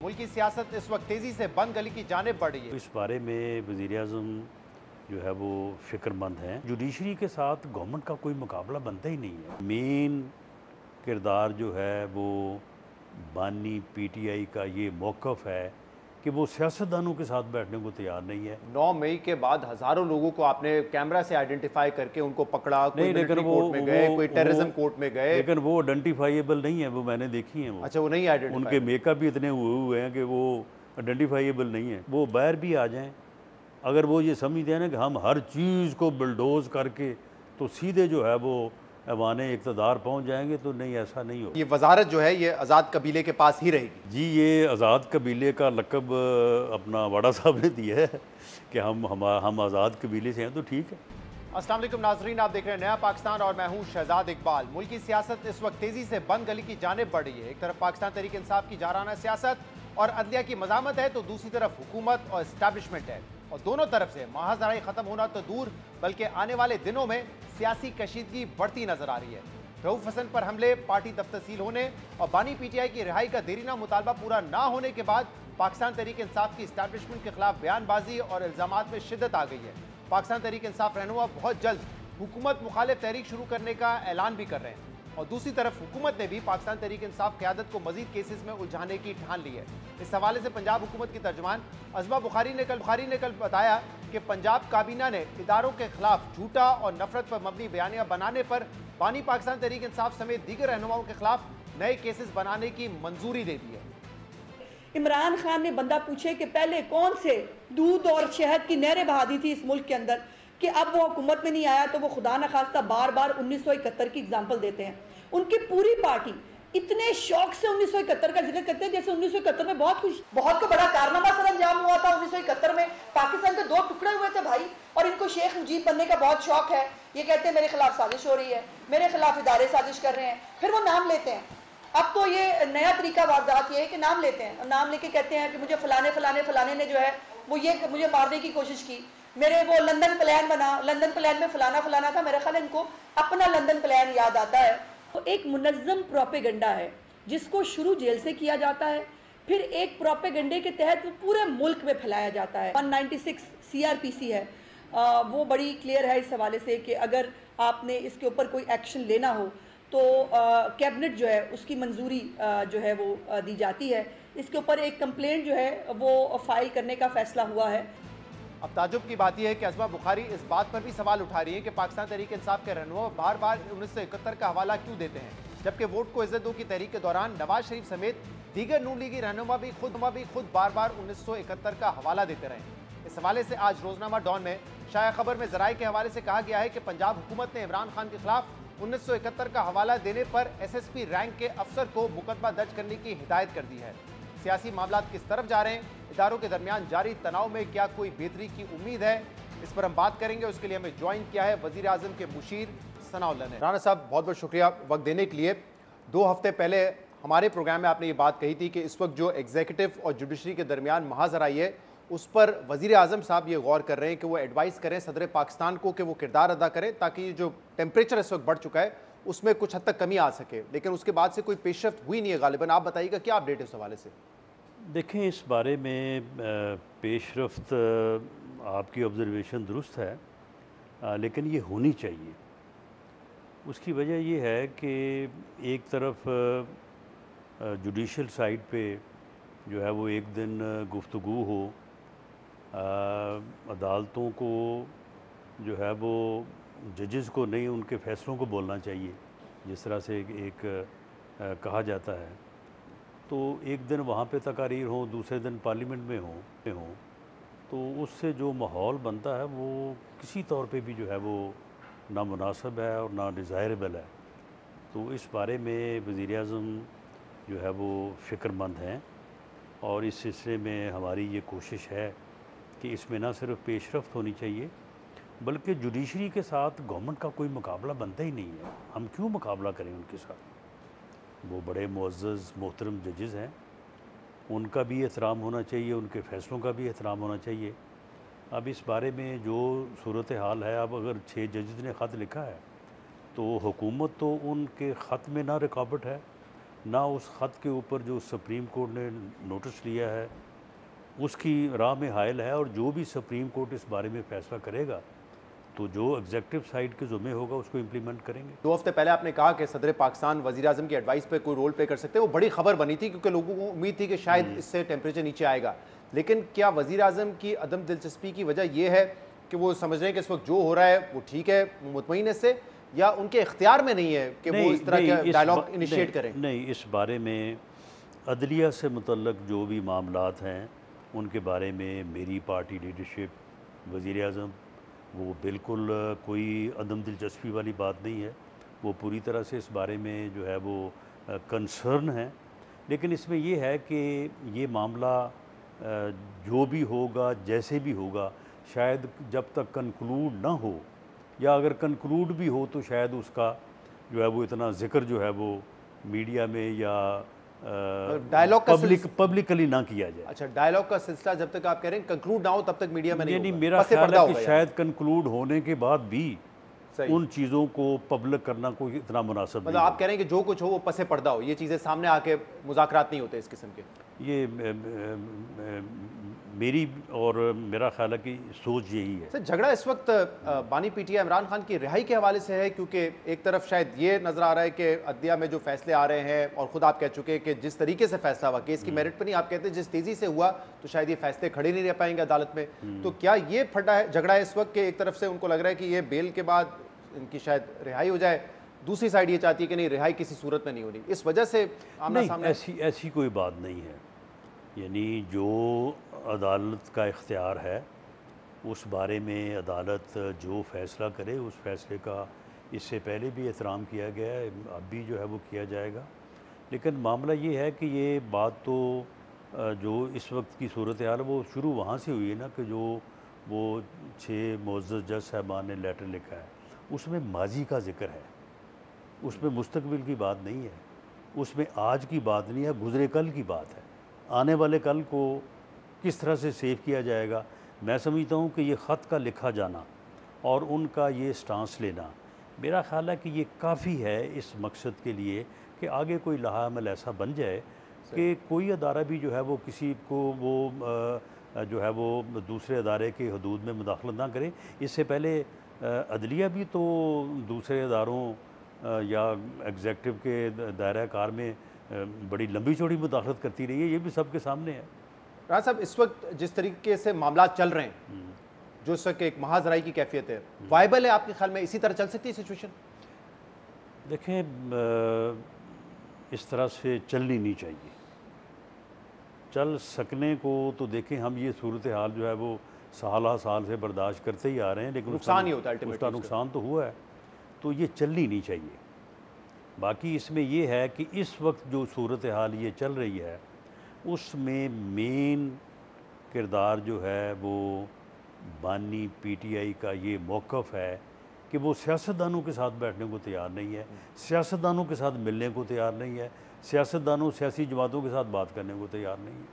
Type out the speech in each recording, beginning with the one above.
मुल्क की सियासत इस वक्त तेजी से बंद गली की जानिब बढ़ रही है। इस बारे में वज़ीर-ए-आज़म जो है वो फ़िक्रमंद हैं। जुडिशरी के साथ गवर्नमेंट का कोई मुकाबला बनता ही नहीं है। मेन किरदार जो है वो बानी पीटीआई का ये मौक़िफ़ है कि वो सियासतदानों के साथ बैठने को तैयार नहीं है। 9 मई के बाद हजारों लोगों को आपने कैमरा से आइडेंटिफाई करके उनको पकड़ा, कोई नहीं, लेकिन मिलिट्री कोर्ट में गए, कोई टेररिज्म कोर्ट में गए। लेकिन वो आइडेंटिफाइएबल नहीं है, वो मैंने देखी हैं वो। अच्छा, वो नहीं आइडेंटिफाई। उनके मेकअप भी इतने हुए हैं कि वो आइडेंटिफाइएबल नहीं है। वो बाहर भी आ जाएं, अगर वो ये समझते हैं ना कि हम हर चीज़ को बुलडोज़ करके तो सीधे जो है वो ऐवान इक़्तिदार पहुँच जाएंगे, तो नहीं, ऐसा नहीं हो। ये वजारत जो है ये आज़ाद कबीले के पास ही रहेगी। जी, ये आज़ाद कबीले का लक़ब अपना वाडा साहब ने दिया है कि हम आज़ाद कबीले से हैं, तो ठीक है। अस्सलाम वालेकुम नाज़रीन, आप देख रहे हैं नया पाकिस्तान और मैं हूं शहजाद इकबाल। मुल्क की सियासत इस वक्त तेजी से बंद गली की जानिब बढ़ रही है। एक तरफ पाकिस्तान तहरीक इंसाफ की जाराना सियासत और अदलिया की मज़ामत है, तो दूसरी तरफ हुकूमत और इस्टेब्लिशमेंट है। और दोनों तरफ से महाजराई ख़त्म होना तो दूर, बल्कि आने वाले दिनों में सियासी कशीदगी बढ़ती नजर आ रही है। रऊफ हसन पर हमले, पार्टी दफ्तर सील होने और बानी पीटीआई की रिहाई का देरीना मुतालबा पूरा ना होने के बाद पाकिस्तान तहरीक इंसाफ की इस्टेब्लिशमेंट के खिलाफ बयानबाजी और इल्जामात में शिद्दत आ गई है। पाकिस्तान तहरीक इंसाफ रहनुमा बहुत जल्द हुकूमत मुखालिफ तहरीक शुरू करने का ऐलान भी कर रहे हैं। और दूसरी तरफ हुकूमत ने भी पाकिस्तान तहरीक इंसाफ क़यादत को मजीद केसेस में उलझाने की ठान ली है। इस हवाले से पंजाब हुकूमत की तर्जमान अज़मा बुखारी ने कल बताया कि पंजाब काबीना ने इदारों के खिलाफ झूठा और नफरत पर मबनी बयानिया बनाने पर बानी पाकिस्तान तहरीक इंसाफ समेत दीगर रहनुमाओं के खिलाफ नए केसेस बनाने की मंजूरी दे दी है। इमरान खान ने बंदा पूछे कि पहले कौन से दूध और शहद की नहरें बहा दी थी इस मुल्क के अंदर, कि अब वो हुकूमत में नहीं आया तो वो खुदा न खास्ता बार बार 1971 की एग्जाम्पल देते हैं। उनकी पूरी पार्टी इतने शौक से 1971 का जिक्र करते हैं जैसे 1971 में बहुत को बड़ा कारनामा सर अंजाम हुआ था। 1971 में पाकिस्तान के 2 टुकड़े हुए थे भाई, और इनको शेख मुजीब बनने का बहुत शौक है। ये कहते हैं मेरे खिलाफ साजिश हो रही है, मेरे खिलाफ इदारे साजिश कर रहे हैं, फिर वो नाम लेते हैं। अब तो ये नया तरीका वारदात ये है कि नाम लेते हैं, नाम लेके कहते हैं कि मुझे फलाने ने जो है वो ये मुझे मारने की कोशिश की, मेरे वो लंदन प्लान बना, लंदन प्लान में फलाना था। मेरा ख्याल इनको अपना लंदन प्लान याद आता है। तो एक मुनज़्ज़म प्रोपेगेंडा है जिसको शुरू जेल से किया जाता है, फिर एक प्रोपेगेंडे के तहत पूरे मुल्क में फैलाया जाता है। 196 CRPC है, वो बड़ी क्लियर है इस हवाले से कि अगर आपने इसके ऊपर कोई एक्शन लेना हो तो कैबिनेट जो है उसकी मंजूरी जो है वो दी जाती है। इसके ऊपर एक कंप्लेंट जो है वो फाइल करने का फैसला हुआ है। अब ताजुब की बात यह है कि अज़मा बुखारी इस बात पर भी सवाल उठा रही है कि पाकिस्तान तहरीक इंसाफ के रहनुमा बार बार 1971 का हवाला क्यों देते हैं, जबकि वोट को इज्जत दो की तहरीक के दौरान नवाज शरीफ समेत दीगर नून लीगी रहनुमा भी खुद बार बार 1971 का हवाला देते रहे। इस हवाले से आज रोजनामा डॉन में शाया खबर में जराये के हवाले से कहा गया है कि पंजाब हुकूमत ने इमरान खान के खिलाफ 1971 का हवाला देने पर SSP रैंक के अफसर को मुकदमा दर्ज करने की हिदायत कर दी है। सियासी मामला किस तरफ जा रहे हैं, इदारों के दरमियान जारी तनाव में क्या कोई बेहतरी की उम्मीद है, इस पर हम बात करेंगे। उसके लिए हमें ज्वाइन किया है वजीर आजम के मुशीर सनाउल्लाह ने। राना साहब, बहुत बहुत शुक्रिया वक्त देने के लिए। 2 हफ्ते पहले हमारे प्रोग्राम में आपने ये बात कही थी कि इस वक्त जो एग्जीक्यूटिव और जुडिशरी के दरमियान महाजराई है उस पर वजीर आजम साहब ये गौर कर रहे हैं कि वो एडवाइस करें सदर पाकिस्तान को कि वो किरदार अदा करें ताकि जो टेम्परेचर इस वक्त बढ़ चुका है उसमें कुछ हद तक कमी आ सके, लेकिन उसके बाद से कोई पेशरफ्त हुई नहीं है गालिबन। आप बताइएगा क्या अपडेट है इस हवाले से? देखें, इस बारे में पेशरफ्त आपकी ऑब्ज़र्वेशन दुरुस्त है, लेकिन ये होनी चाहिए। उसकी वजह ये है कि एक तरफ जुडिशल साइड पे जो है वो एक दिन गुफ्तगू हो, अदालतों को जो है वो जजेस को नहीं उनके फ़ैसलों को बोलना चाहिए, जिस तरह से एक कहा जाता है। तो एक दिन वहाँ पे तकारीर हो, दूसरे दिन पार्लियामेंट में हो, तो उससे जो माहौल बनता है वो किसी तौर पे भी जो है वो नामुनासिब है और ना डिज़ायरेबल है। तो इस बारे में वज़ीर-ए-आज़म जो है वो फ़िक्रमंद हैं और इस सिलसिले में हमारी ये कोशिश है कि इसमें ना सिर्फ पेशरफ्त होनी चाहिए बल्कि जुडिशरी के साथ गवर्नमेंट का कोई मुकाबला बनता ही नहीं है। हम क्यों मुकाबला करें उनके साथ? वो बड़े मुअज़्ज़ज़ मोहतरम जजेस हैं, उनका भी एहतराम होना चाहिए, उनके फ़ैसलों का भी एहतराम होना चाहिए। अब इस बारे में जो सूरत हाल है, अब अगर 6 जजेस ने ख़त लिखा है तो हुकूमत तो उनके ख़त में ना रुकावट है, ना उस ख़त के ऊपर जो सुप्रीम कोर्ट ने नोटिस लिया है उसकी राह में हायल है, और जो भी सुप्रीम कोर्ट इस बारे में फ़ैसला करेगा तो जो एग्जेक्टिव साइड के ज़ुम्मे होगा उसको इम्प्लीमेंट करेंगे। 2 हफ्ते पहले आपने कहा कि सदर पाकिस्तान वज़ीर आज़म की एडवाइस पे कोई रोल प्ले कर सकते हैं, वो बड़ी खबर बनी थी क्योंकि लोगों को उम्मीद थी कि शायद इससे टेम्परेचर नीचे आएगा। लेकिन क्या वज़ीर आज़म की अदम दिलचस्पी की वजह यह है कि वो समझ रहे हैं कि इस वक्त जो हो रहा है वो ठीक है, मुतमईन से, या उनके इख्तियार में नहीं है कि वो इस तरह का डायलॉग इनिशिएट करें? नहीं, इस बारे में अदलिया से मुतल्लक जो भी मामलात हैं उनके बारे में मेरी पार्टी लीडरशिप, वज़ीर आज़म, वो बिल्कुल कोई अदम दिलचस्पी वाली बात नहीं है। वो पूरी तरह से इस बारे में जो है वो कंसर्न है। लेकिन इसमें ये है कि ये मामला जो भी होगा, जैसे भी होगा, शायद जब तक कंक्लूड ना हो, या अगर कंक्लूड भी हो तो शायद उसका जो है वो इतना जिक्र जो है वो मीडिया में या डायलॉग का पब्लिकली ना किया जाए। अच्छा, डायलॉग का सिलसिला जब तक आप कह रहे हैं कंक्लूड ना हो तब तक मीडिया में नहीं होगा। मेरा ख्याल है कि शायद कंक्लूड होने के बाद भी उन चीज़ों को पब्लिक करना कोई इतना मुनासिब मतलब आप कह रहे हैं कि जो कुछ हो वो पसे पर्दा हो, ये चीज़ें सामने आके मुज़ाकरात नहीं होते इस किस्म के? ये मेरी और मेरा ख्याल है कि सोच यही है। सर, झगड़ा इस वक्त बानी पीटीआई इमरान खान की रिहाई के हवाले से है, क्योंकि एक तरफ शायद ये नज़र आ रहा है कि अदलिया में जो फैसले आ रहे हैं, और ख़ुद आप कह चुके हैं कि जिस तरीके से फैसला हुआ, केस की मेरिट पर नहीं, आप कहते हैं जिस तेज़ी से हुआ तो शायद ये फैसले खड़े नहीं रह पाएंगे अदालत में। तो क्या ये फटा है झगड़ा है इस वक्त के एक तरफ से उनको लग रहा है कि ये बेल के बाद इनकी शायद रिहाई हो जाए, दूसरी साइड ये चाहती है कि नहीं, रिहाई किसी सूरत में नहीं होनी, इस वजह से आमना सामने? ऐसी कोई बात नहीं है। यानी जो अदालत का इख्तियार है उस बारे में अदालत जो फ़ैसला करे उस फैसले का इससे पहले भी एहतराम किया गया है, अब भी जो है वो किया जाएगा। लेकिन मामला ये है कि ये बात तो जो इस वक्त की सूरत हाल वो शुरू वहाँ से हुई है ना, कि जो वो 6 मुअज़्ज़ज़ जज साहबान ने लेटर लिखा है उसमें माजी का जिक्र है, उसमें मुस्तकबिल की बात नहीं है, उसमें आज की बात नहीं है, गुज़रे कल की बात है। आने वाले कल को किस तरह से सेव किया जाएगा, मैं समझता हूँ कि ये ख़त का लिखा जाना और उनका ये स्टांस लेना, मेरा ख्याल है कि ये काफ़ी है इस मकसद के लिए कि आगे कोई लाहामल ऐसा बन जाए कि कोई अदारा भी जो है वो किसी को वो जो है वो दूसरे अदारे के हदूद में मुदाखलत ना करे। इससे पहले अदलिया भी तो दूसरे अदारों या एग्जेक्टिव के दायरा कार में बड़ी लंबी चौड़ी मुदाखलत करती रही है, ये भी सबके सामने है। राज साहब, इस वक्त जिस तरीके से मामला चल रहे हैं, जो इस वक्त एक महाजराई की कैफियत है, वायबल है आपके ख्याल में? इसी तरह चल सकती है सिचुएशन? देखें, इस तरह से चलनी नहीं चाहिए। चल सकने को तो देखें, हम ये सूरत हाल जो है वो साल से बर्दाश्त करते ही आ रहे हैं, लेकिन नुकसान ही होता है, उसका नुकसान तो हुआ है, तो ये चलनी नहीं चाहिए। बाकी इसमें ये है कि इस वक्त जो सूरत हाल ये चल रही है उसमें मेन किरदार जो है वो बानी पीटीआई का ये मौक़िफ़ है कि वो सियासतदानों के साथ बैठने को तैयार नहीं है, सियासतदानों के साथ मिलने को तैयार नहीं है, सियासतदानों सियासी जमातों के साथ बात करने को तैयार नहीं है।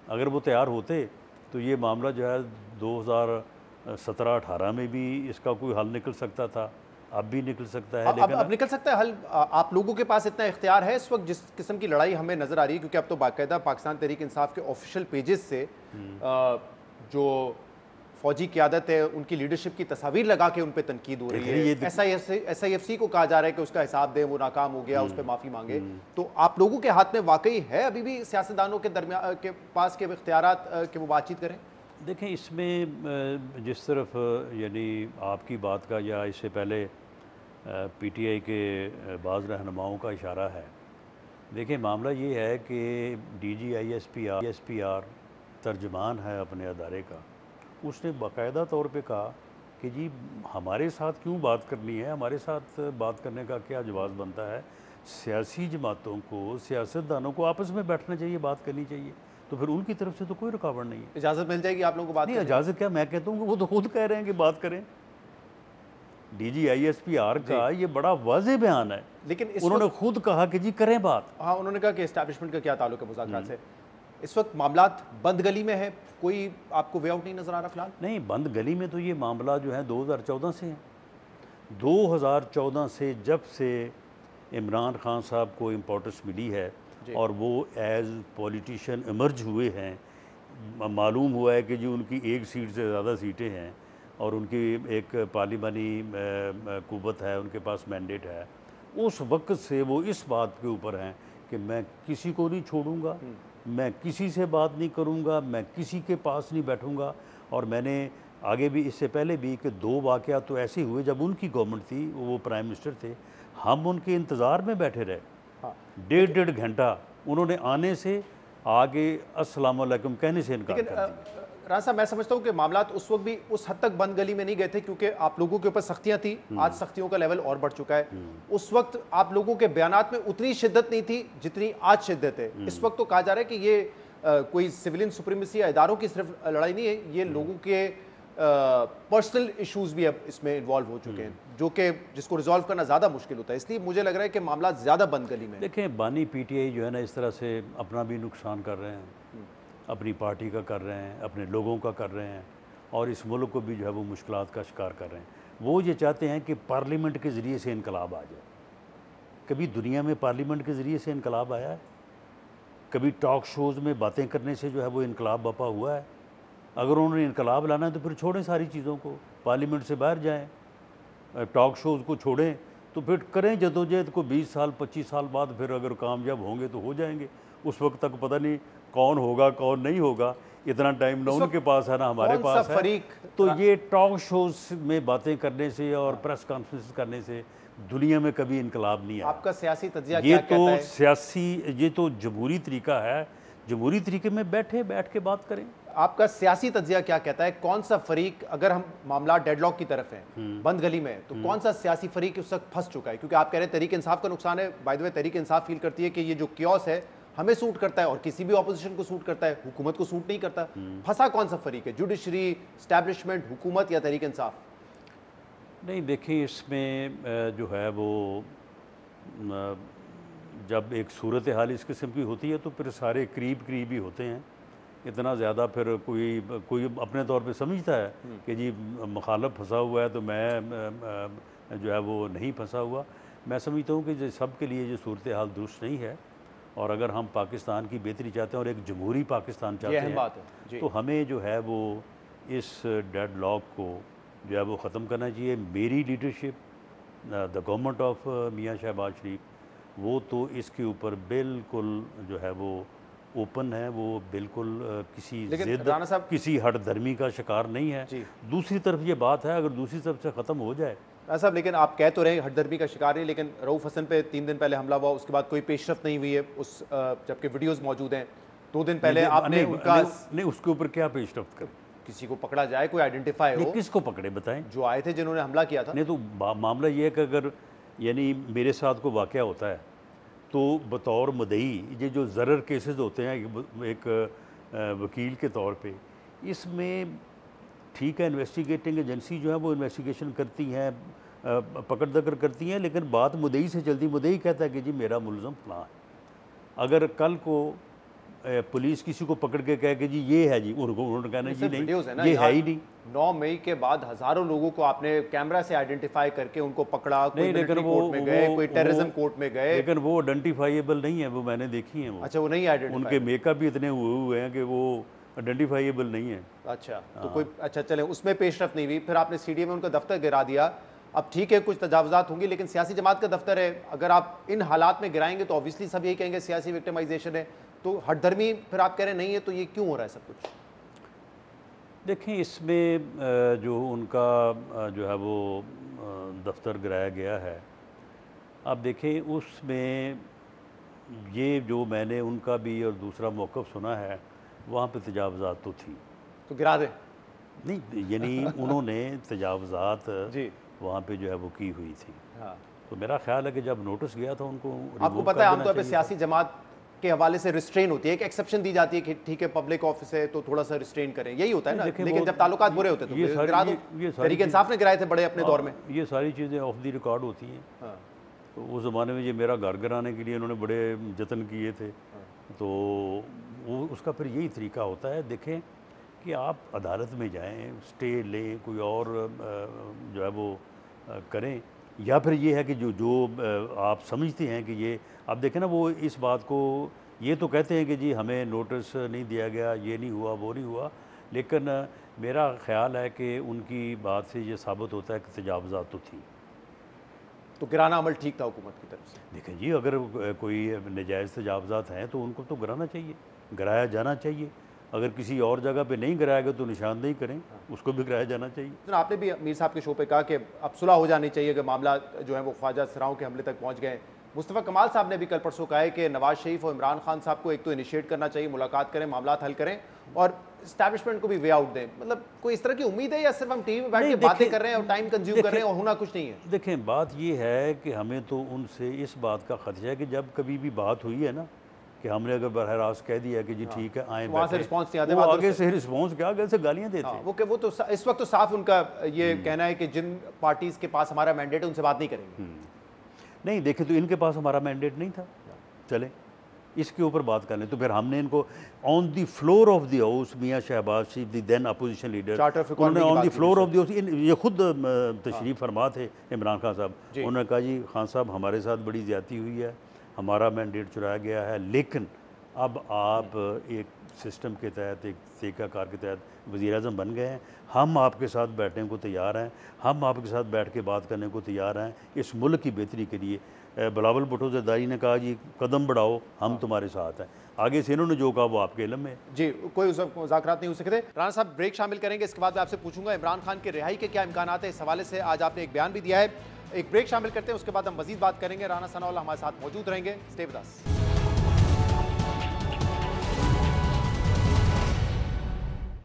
अगर वो तैयार होते तो ये मामला जो है 2017-18 में भी इसका कोई हल निकल सकता था, अब भी निकल सकता है। लेकिन अब निकल सकता है हल? आप लोगों के पास इतना इख्तियार है इस वक्त जिस किस्म की लड़ाई हमें नज़र आ रही है? क्योंकि अब तो बाकायदा पाकिस्तान तहरीक इंसाफ के ऑफिशियल पेजेस से जो फौजी क़यादत है उनकी लीडरशिप की तस्वीर लगा के उन पर तनकीद हो रही है। SIFC को कहा जा रहा है कि उसका हिसाब दें, वो नाकाम हो गया, उस पर माफ़ी मांगे। तो आप लोगों के हाथ में वाकई है अभी भी सियासतदानों के दरमियान के पास के इख्तियारात कि वो बातचीत करें? देखें, इसमें जिस तरफ यानी आपकी बात का या इससे पहले पीटीआई के बाज़ रहनुमाओं का इशारा है, देखिए मामला ये है कि DGISPR तर्जमान है अपने अदारे का, उसने बाकायदा तौर पे कहा कि जी हमारे साथ क्यों बात करनी है, हमारे साथ बात करने का क्या जवाब बनता है, सियासी जमातों को, सियासतदानों को आपस में बैठना चाहिए, बात करनी चाहिए। तो फिर उनकी तरफ से तो कोई रुकावट नहीं है। इजाज़त मिल जाएगी आप लोगों को बात? नहीं, इजाज़त क्या, मैं कहता हूँ कि वो तो खुद कह रहे हैं कि बात करें। DGISPR का ये बड़ा वाज़ेह बयान है, लेकिन उन्होंने खुद कहा कि जी करें बात। हाँ, उन्होंने कहा कि एस्टैब्लिशमेंट का क्या ताल्लुक है मुज़ाकरात से? इस वक्त मामलात बंद गली में है, कोई आपको वे आउट नहीं नज़र आ रहा फिलहाल? नहीं, बंद गली में तो ये मामला जो है 2014 से है। 2014 से जब से इमरान खान साहब को इम्पोर्टेंस मिली है और वो एज पॉलिटिशियन इमर्ज हुए हैं। मालूम हुआ है कि जी उनकी एक सीट से ज़्यादा सीटें हैं और उनकी एक पार्लिमानी कुव्वत है, उनके पास मैंडेट है। उस वक्त से वो इस बात के ऊपर हैं कि मैं किसी को नहीं छोड़ूंगा, मैं किसी से बात नहीं करूंगा, मैं किसी के पास नहीं बैठूंगा। और मैंने आगे भी इससे पहले भी कि 2 वाक़या तो ऐसे हुए जब उनकी गवर्नमेंट थी, वो प्राइम मिनिस्टर थे, हम उनके इंतज़ार में बैठे रहे। 1.5 घंटा उन्होंने आने से आगे अस्सलाम वालेकुम कहने से इनकार कर दिया। राना साहब, मैं समझता हूँ कि मामलात उस वक्त भी उस हद तक बंद गली में नहीं गए थे क्योंकि आप लोगों के ऊपर सख्तियां थी। आज सख्तियों का लेवल और बढ़ चुका है। उस वक्त आप लोगों के बयानात में उतनी शिद्दत नहीं थी जितनी आज शिद्दत है। इस वक्त तो कहा जा रहा है कि ये कोई सिविलियन सुप्रीमेसी या इदारों की सिर्फ लड़ाई नहीं है, ये लोगों के पर्सनल इश्यूज भी अब इसमें इन्वॉल्व हो चुके हैं, जो कि जिसको रिजॉल्व करना ज़्यादा मुश्किल होता है। इसलिए मुझे लग रहा है कि मामला ज़्यादा बंद गली में। देखें, बानी पीटीआई जो है ना, इस तरह से अपना भी नुकसान कर रहे हैं, अपनी पार्टी का कर रहे हैं, अपने लोगों का कर रहे हैं और इस मुल्क को भी जो है वो मुश्किलात का शिकार कर रहे हैं। वो ये चाहते हैं कि पार्लियामेंट के ज़रिए से इनकलाब आ जाए। कभी दुनिया में पार्लियामेंट के ज़रिए से इनकलाब आया है? कभी टॉक शोज़ में बातें करने से जो है वो इनकलाब बपा हुआ है? अगर उन्होंने इनकलाब लाना है तो फिर छोड़ें सारी चीज़ों को, पार्लियामेंट से बाहर जाएं, टॉक शोज़ को छोड़ें, तो फिर करें जदोजहद को। 20 साल 25 साल बाद फिर अगर कामयाब होंगे तो हो जाएंगे। उस वक्त तक पता नहीं कौन होगा कौन नहीं होगा, इतना टाइम ना उनके पास है ना हमारे पास है। तो ये टॉक शोज़ में बातें करने से और प्रेस कॉन्फ्रेंस करने से दुनिया में कभी इनकलाब नहीं आया। आपका सियासी तज्जिया क्या कहता है? ये तो जमहूरी तरीका है। जमहूरी तरीके में बैठ के बात करें। आपका सियासी तज्जिया क्या कहता है? कौन सा फरीक, अगर हम मामला डेडलॉक की तरफ है, बंद गली में, तो कौन सा सियासी फरीक उस वक्त फंस चुका है? क्योंकि आप कह रहे हैं तहरीक इंसाफ का नुकसान है। By the way, Tehreek Insaf feel करती है कि ये जो कियोस है हमें सूट करता है और किसी भी ऑपोजिशन को सूट करता है, हुकूमत को सूट नहीं करता। फंसा कौन सा फरीक है? जुडिशरी, एस्टैब्लिशमेंट, हुकूमत या तहरीक इंसाफ? नहीं, देखिए, इसमें जो है वो जब एक सूरत हाल इस किस्म की होती है तो फिर सारे करीब ही होते हैं। इतना ज़्यादा फिर कोई अपने तौर पे समझता है कि जी मुखालफ फंसा हुआ है तो मैं जो है वो नहीं फंसा हुआ। मैं समझता हूँ कि सब के लिए ये सूरत हाल दुरुस्त नहीं है और अगर हम पाकिस्तान की बेहतरी चाहते हैं और एक जमहूरी पाकिस्तान चाहते हैं तो हमें जो है वो इस डेडलॉक को जो है वो ख़त्म करना चाहिए। मेरी लीडरशिप, द गवर्नमेंट ऑफ मियां शहबाज शरीफ, वो तो इसके ऊपर बिल्कुल जो है वो ओपन है, वो बिल्कुल किसी जिद, किसी हठधर्मी का शिकार नहीं है। दूसरी तरफ ये बात है, अगर दूसरी तरफ से ख़त्म हो जाए साहब, लेकिन आप कह तो रहे हठधर्मी का शिकार नहीं, लेकिन रऊफ हसन पे 3 दिन पहले हमला हुआ, उसके बाद कोई पेशरफ नहीं हुई है, उस जबकि वीडियोस मौजूद हैं। 2 दिन पहले आपने उनका नहीं, उसके ऊपर क्या पेशरफ करें? किसी को पकड़ा जाए, कोई आइडेंटिफाई हो। किसको पकड़े बताएं? जो आए थे, जिन्होंने हमला किया था। नहीं, तो मामला ये है कि अगर यानी मेरे साथ कोई वाक़या होता है तो बतौर मुद्दई ये जो ज़रर केसेस होते हैं एक वकील के तौर पे, इसमें ठीक है इन्वेस्टिगेटिंग एजेंसी जो है वो इन्वेस्टिगेशन करती हैं, पकड़ दकड़ करती हैं, लेकिन बात मुद्दई से चलती। मुद्दई कहता है कि जी मेरा मुलज़म फलां है। अगर कल को पुलिस किसी को पकड़ के कहे कि जी ये है, जी उन्होंने कहना जी नहीं, ये है ही नहीं। 9 मई के बाद हज़ारों लोगों को आपने कैमरा से आइडेंटिफाई करके उनको पकड़ा, कोई मिलिट्री कोर्ट में गए, कोई टेररिज्म कोर्ट में गए, लेकिन वो आइडेंटिफाइएबल नहीं है। वो मैंने देखी है वो। अच्छा, वो नहीं आइडेंटिफाई, उनके मेकअप भी इतने हुए हैं कि वो आइडेंटिफाइएबल नहीं है। अच्छा, तो कोई अच्छा चले उसमें पेशरफ नहीं हुई। फिर आपने सीडीए में उनका दफ्तर गिरा दिया। अब ठीक है, कुछ तजावुज़ात होंगी, लेकिन सियासी जमात का दफ्तर है, अगर आप इन हालात में गिराएंगे तो ऑब्वियसली सब यही कहेंगे सियासी विक्टिमाइजेशन है। तो हठधर्मी फिर आप कह रहे नहीं है, तो ये क्यों हो रहा है सब कुछ? देखें, इसमें जो उनका जो है वो दफ्तर गिराया गया है, आप देखें उसमें ये जो मैंने उनका भी और दूसरा मौक़िफ़ सुना है, वहाँ पे तजावुज़ात तो थी। तो गिरा दें? नहीं, यानी उन्होंने तजावुज़ात वहाँ पे जो है वो की हुई थी। हाँ। तो मेरा ख्याल है कि जब नोटिस गया था उनको, आपको पता है आमतौर पर सियासी जमात के हवाले से रिस्ट्रेन होती है, एक एक्सेप्शन दी जाती है कि ठीक है पब्लिक ऑफिस है तो थोड़ा सा रिस्ट्रेन करें, यही होता है ना। लेकिन जब ताल्लुकात बुरे होते हैं तो गिरा दो। तहरीक इंसाफ ने गिराए थे बड़े अपने दौर में। ये सारी चीज़ें ऑफ द रिकॉर्ड होती हैं। तो उस ज़माने में ये मेरा घर गिराने के लिए इन्होंने बड़े जतन किए थे। तो वो उसका फिर यही तरीका होता है। देखें कि आप अदालत में जाएँ, स्टे लें, कोई और जो है वो करें, या फिर ये है कि जो जो आप समझते हैं कि ये, आप देखें ना, वो इस बात को ये तो कहते हैं कि जी हमें नोटिस नहीं दिया गया, ये नहीं हुआ, वो नहीं हुआ, लेकिन मेरा ख्याल है कि उनकी बात से ये साबित होता है कि तजावुज़ात तो थी। तो गिराना अमल ठीक था हुकूमत की तरफ से? देखें जी, अगर कोई नजायज़ तजावुज़ात हैं तो उनको तो गिराना चाहिए, गिराया जाना चाहिए। अगर किसी और जगह पे नहीं गिराया गया तो निशानदेही करें, उसको भी गिराया जाना चाहिए। तो आपने भी मीर साहब के शो पे कहा कि अब सुलह हो जानी चाहिए, कि मामला जो है वो ख्वाजा सराओं के हमले तक पहुंच गए। मुस्तफ़ा कमाल साहब ने भी कल परसों कहा है कि नवाज शरीफ और इमरान खान साहब को एक तो इनिशिएट करना चाहिए, मुलाकात करें, मामला हल करें और इस्टेब्लिशमेंट को भी वे आउट दें। मतलब कोई इस तरह की उम्मीद है या सिर्फ हम टीवी में बैठ के बातें कर रहे हैं और टाइम कंज्यूम कर रहे हैं और होना कुछ नहीं है? देखें, बात ये है कि हमें तो उनसे इस बात का खदशा है कि जब कभी भी बात हुई है ना, कि हमने अगर बरह रास्त कह दिया कि जी ठीक है आए, वहाँ से रिस्पॉन्स नहीं आते, वो आगे से रिस्पॉन्स क्या, आगे से गालियाँ देते हैं। वो तो इस वक्त तो साफ उनका ये कहना है कि जिन पार्टीज के पास हमारा मैंडेट है उनसे बात नहीं करेंगे। नहीं, देखें तो इनके पास हमारा मैंडेट नहीं था, चले इसके ऊपर बात कर लें। तो फिर हमने इनको on the floor of the house, मियाँ शहबाज शरीफ द देन अपोजिशन लीडर, उन्होंने on the floor of the house, ये खुद तशरीफ़ फरमा थे इमरान खान साहब, उन्होंने कहा जी खान साहब हमारे साथ बड़ी ज़्यादती हुई है, हमारा मैंडेट चुराया गया है, लेकिन अब आप एक सिस्टम के तहत, एक तरीक़ाकार के तहत वज़ीर-ए-आज़म बन गए हैं, हम आपके साथ बैठने को तैयार हैं, हम आपके साथ बैठ के बात करने को तैयार हैं इस मुल्क की बेहतरी के लिए। बिलावल भुट्टो ज़रदारी ने कहा जी कदम बढ़ाओ, हम तुम्हारे साथ हैं। आगे से इन्होंने जो कहा वो आपके इल्म में जी, कोई उस वक्त मुज़ाकरात नहीं हो सके थे। राना साहब ब्रेक शामिल करेंगे, इसके बाद मैं आपसे पूछूंगा इमरान खान के रिहाई के क्या इम्कान है, इस हवाले से आज आपने एक बयान भी दिया है। एक ब्रेक शामिल करते हैं, उसके बाद हम मजीद बात करेंगे। राना सनाउल्लाह हमारे साथ मौजूद रहेंगे, stay with us.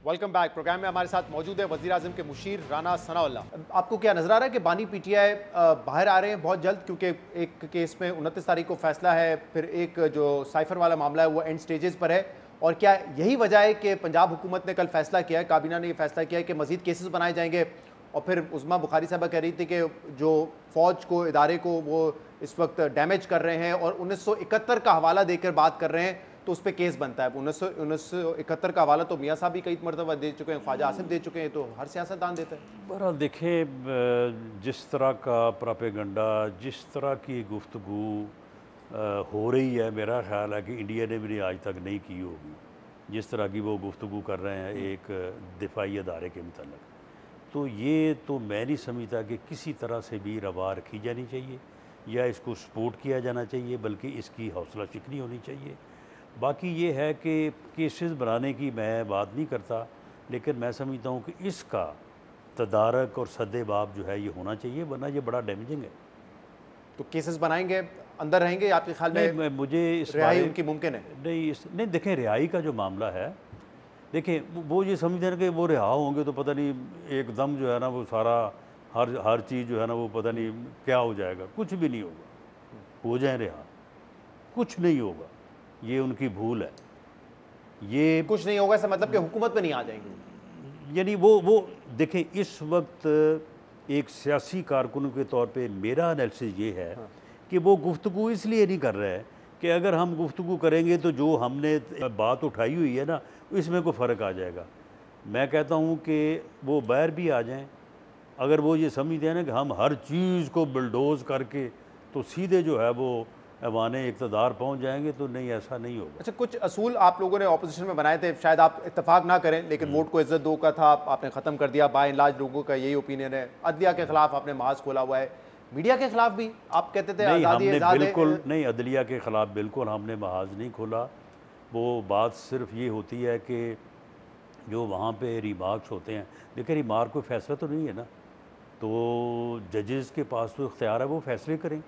Welcome back. Programme में हमारे साथ मौजूद है वज़ीर आज़म के मुशीर राना सनाउल्लाह। आपको क्या नजर आ रहा है कि बानी पीटीआई बाहर आ रहे हैं बहुत जल्द, क्योंकि एक केस में 29 तारीख को फैसला है, फिर एक जो साइफर वाला मामला है वो एंड स्टेजेस पर है, और क्या यही वजह है कि पंजाब हुकूमत ने कल फैसला किया है, काबीना ने ये फैसला किया है कि मजीद केसेस बनाए जाएंगे? और फिर उस्मा बुखारी साहबा कह रही थी कि जो फ़ौज को, इदारे को वो इस वक्त डैमेज कर रहे हैं और 1971 का हवाला देकर बात कर रहे हैं, तो उस पर केस बनता है। 1971 का हवाला तो मियाँ साहब भी कई मरतबा दे चुके हैं, ख्वाजा आसिफ दे चुके हैं, तो हर सियासतदान देता है। बहरहाल देखें, जिस तरह का प्रोपेगेंडा, जिस तरह की गुफ्तगू हो रही है, मेरा ख्याल है कि इंडिया ने भी आज तक नहीं की होगी जिस तरह की वो गुफ्तगू कर रहे हैं एक दिफाई अदारे के मतलब। तो ये तो मैं नहीं समझता कि किसी तरह से भी रवा रखी जानी चाहिए या इसको सपोर्ट किया जाना चाहिए, बल्कि इसकी हौसला शिकनी होनी चाहिए। बाकी ये है कि केसेस बनाने की मैं बात नहीं करता, लेकिन मैं समझता हूँ कि इसका तदारक और सद्देबाब जो है ये होना चाहिए, वरना ये बड़ा डैमेजिंग है। तो केसेस बनाएंगे, अंदर रहेंगे, आपके ख्याल में मुझे इस रिहाई उनकी मुमकिन है? नहीं, देखें रिहाई का जो मामला है, देखें वो ये समझते हैं कि वो रिहा होंगे तो पता नहीं एकदम जो है ना वो सारा हर चीज़ जो है ना वो पता नहीं क्या हो जाएगा। कुछ भी नहीं होगा, हो जाए रिहा, कुछ नहीं होगा, ये उनकी भूल है। ये कुछ नहीं होगा, ऐसा मतलब कि हुकूमत में नहीं आ जाएंगे? यानी वो देखें, इस वक्त एक सियासी कारकुन के तौर पे मेरा एनालिसिस ये है कि वो गुफ्तगू इसलिए नहीं कर रहे हैं कि अगर हम गुफ्तगू करेंगे तो जो हमने बात उठाई हुई है ना इसमें कोई फ़र्क आ जाएगा। मैं कहता हूँ कि वो बाहर भी आ जाएं, अगर वो ये समझते हैं ना कि हम हर चीज़ को बुलडोज़ करके तो सीधे जो है वो ऐवाने इक़्तिदार पहुँच जाएंगे, तो नहीं, ऐसा नहीं होगा। अच्छा, कुछ असूल आप लोगों ने ऑपोजिशन में बनाए थे, शायद आप इत्तेफाक ना करें, लेकिन वोट को इज्जत दो का था, आपने ख़त्म कर दिया। बाय एंड लार्ज लोगों का यही ओपिनियन है। अदलिया के खिलाफ आपने महाज खोला हुआ है, मीडिया के खिलाफ भी आप कहते थे आज़ादी बिल्कुल नहीं, अदलिया के ख़िलाफ़ बिल्कुल हमने महाज नहीं खोला। वो बात सिर्फ ये होती है कि जो वहाँ पे रिमार्क्स होते हैं, देखिए रिमार्क कोई फैसला तो नहीं है ना, तो जजेस के पास तो इख्तियार है, वो फैसले करें।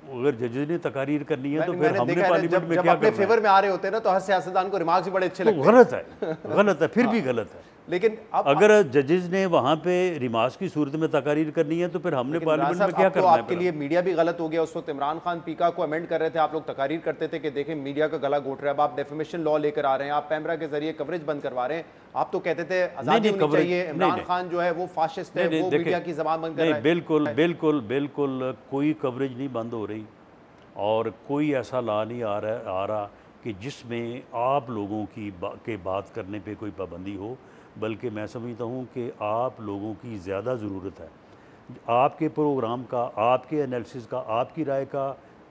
अगर जजेस ने तकारीर करनी है तो फिर हमने पार्लियामेंट में क्या अपने फेवर में आ रहे होते हैं ना, तो हर सियासतदान को रिमार्क्स भी बड़े अच्छे लगते हैं। गलत है, फिर भी गलत है। लेकिन अगर जजेस ने वहाँ पे रिमार्क्स की सूरत में तकारीर करनी है तो फिर हमने पार्लियामेंट में क्या करना है? आपके लिए मीडिया भी गलत हो गया। उस वक्त इमरान खान पीका को अमेंड कर रहे थे, आप लोग तकारीर करते थे कि देखें मीडिया का गला घोट रहा है। अब आप डेफेमेशन लॉ लेकर आ रहे हैं, आप पैमरा के जरिए कवरेज बंद करवा रहे हैं। आप तो कहते थे आज़ादी होनी चाहिए, इमरान खान जो है वो फाशिस्ट है, वो मीडिया की ज़बान बंद कर रहा है। बिल्कुल कोई कवरेज नहीं बंद हो रही और कोई ऐसा ला नहीं आ रहा कि जिसमें आप लोगों की बात करने पे कोई पाबंदी हो, बल्कि मैं समझता हूँ कि आप लोगों की ज़्यादा ज़रूरत है। आपके प्रोग्राम का, आपके एनालिसिस का, आपकी राय का